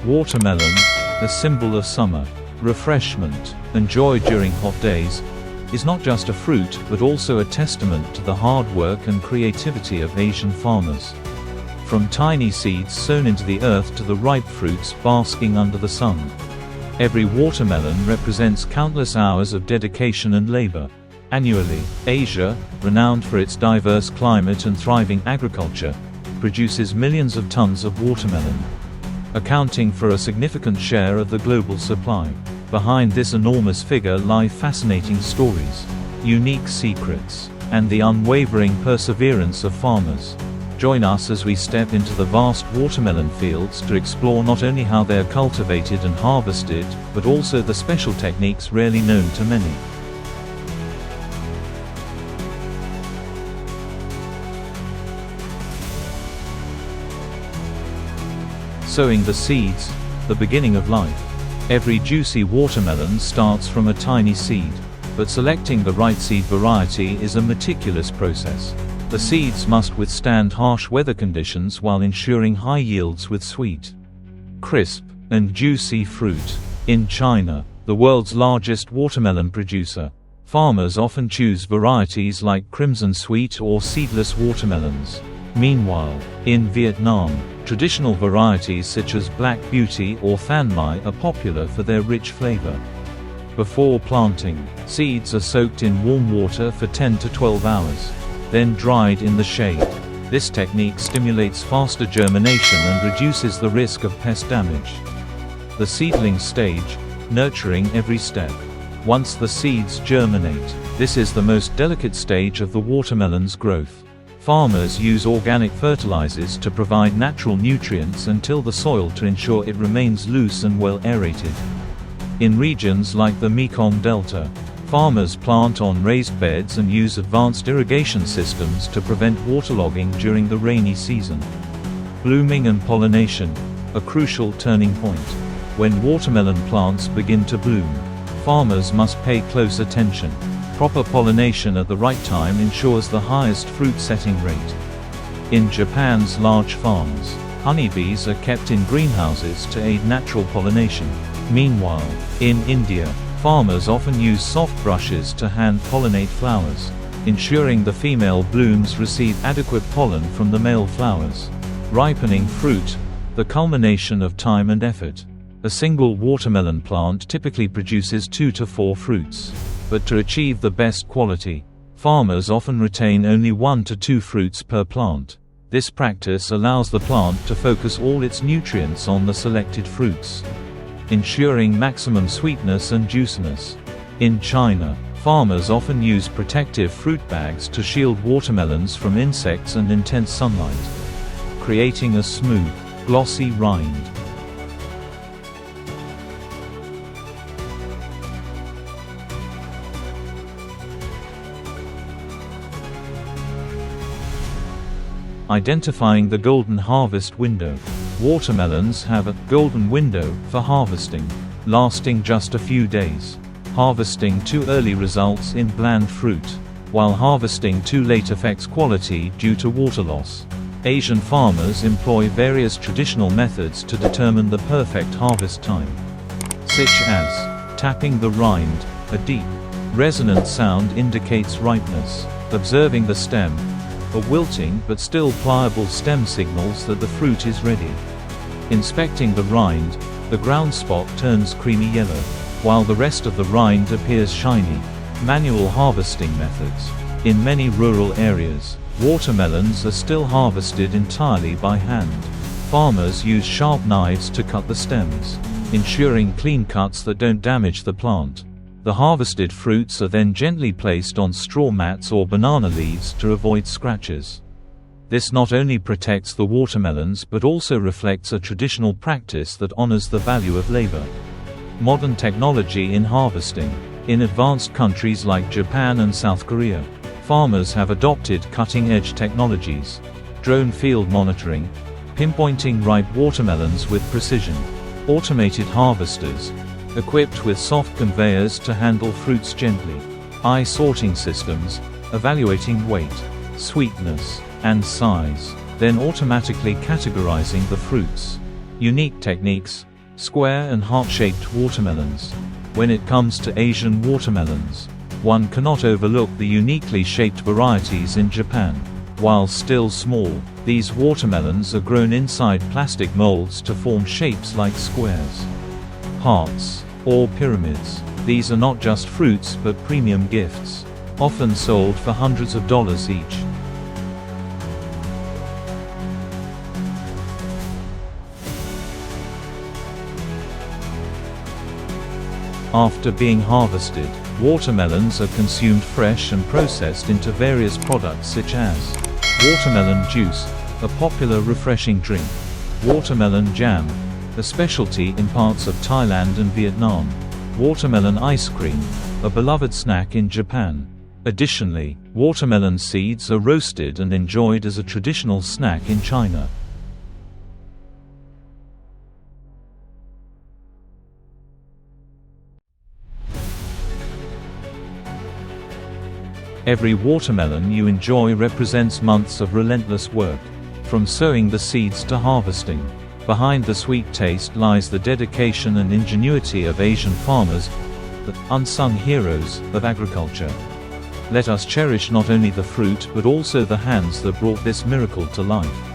Watermelon, a symbol of summer, refreshment, enjoyed during hot days, is not just a fruit but also a testament to the hard work and creativity of Asian farmers. From tiny seeds sown into the earth to the ripe fruits basking under the sun. Every watermelon represents countless hours of dedication and labor. Annually, Asia, renowned for its diverse climate and thriving agriculture, produces millions of tons of watermelon, accounting for a significant share of the global supply. Behind this enormous figure lie fascinating stories, unique secrets, and the unwavering perseverance of farmers. Join us as we step into the vast watermelon fields to explore not only how they are cultivated and harvested, but also the special techniques rarely known to many. Sowing the seeds, the beginning of life. Every juicy watermelon starts from a tiny seed, but selecting the right seed variety is a meticulous process. The seeds must withstand harsh weather conditions while ensuring high yields with sweet, crisp, and juicy fruit. In China, the world's largest watermelon producer, farmers often choose varieties like crimson sweet or seedless watermelons. Meanwhile, in Vietnam, traditional varieties such as Black Beauty or Thanh My are popular for their rich flavor. Before planting, seeds are soaked in warm water for 10 to 12 hours, then dried in the shade. This technique stimulates faster germination and reduces the risk of pest damage. The seedling stage, nurturing every step. Once the seeds germinate, this is the most delicate stage of the watermelon's growth. Farmers use organic fertilizers to provide natural nutrients until the soil to ensure it remains loose and well aerated. In regions like the Mekong Delta, farmers plant on raised beds and use advanced irrigation systems to prevent waterlogging during the rainy season. Blooming and pollination, a crucial turning point. When watermelon plants begin to bloom, farmers must pay close attention. Proper pollination at the right time ensures the highest fruit-setting rate. In Japan's large farms, honeybees are kept in greenhouses to aid natural pollination. Meanwhile, in India, farmers often use soft brushes to hand-pollinate flowers, ensuring the female blooms receive adequate pollen from the male flowers. Ripening fruit, the culmination of time and effort. A single watermelon plant typically produces 2 to 4 fruits. But to achieve the best quality, farmers often retain only 1 to 2 fruits per plant. This practice allows the plant to focus all its nutrients on the selected fruits, ensuring maximum sweetness and juiciness. In China, farmers often use protective fruit bags to shield watermelons from insects and intense sunlight, creating a smooth, glossy rind. Identifying the golden harvest window. Watermelons have a golden window for harvesting, lasting just a few days. Harvesting too early results in bland fruit, while harvesting too late affects quality due to water loss. Asian farmers employ various traditional methods to determine the perfect harvest time, such as tapping the rind. A deep, resonant sound indicates ripeness. Observing the stem, a wilting but still pliable stem signals that the fruit is ready. Inspecting the rind, the ground spot turns creamy yellow, while the rest of the rind appears shiny. Manual harvesting methods. In many rural areas, watermelons are still harvested entirely by hand. Farmers use sharp knives to cut the stems, ensuring clean cuts that don't damage the plant. The harvested fruits are then gently placed on straw mats or banana leaves to avoid scratches. This not only protects the watermelons but also reflects a traditional practice that honors the value of labor. Modern technology in harvesting. In advanced countries like Japan and South Korea, farmers have adopted cutting-edge technologies. Drone field monitoring, pinpointing ripe watermelons with precision. Automated harvesters, equipped with soft conveyors to handle fruits gently. Eye sorting systems, evaluating weight, sweetness, and size, then automatically categorizing the fruits. Unique techniques, Square and heart-shaped watermelons. When it comes to Asian watermelons, one cannot overlook the uniquely shaped varieties in Japan. While still small, these watermelons are grown inside plastic molds to form shapes like squares, hearts, or pyramids. These are not just fruits but premium gifts, often sold for hundreds of dollars each. After being harvested, watermelons are consumed fresh and processed into various products such as watermelon juice, a popular refreshing drink; watermelon jam, a specialty in parts of Thailand and Vietnam; watermelon ice cream, a beloved snack in Japan. Additionally, watermelon seeds are roasted and enjoyed as a traditional snack in China. Every watermelon you enjoy represents months of relentless work. From sowing the seeds to harvesting, behind the sweet taste lies the dedication and ingenuity of Asian farmers, the unsung heroes of agriculture. Let us cherish not only the fruit but also the hands that brought this miracle to life.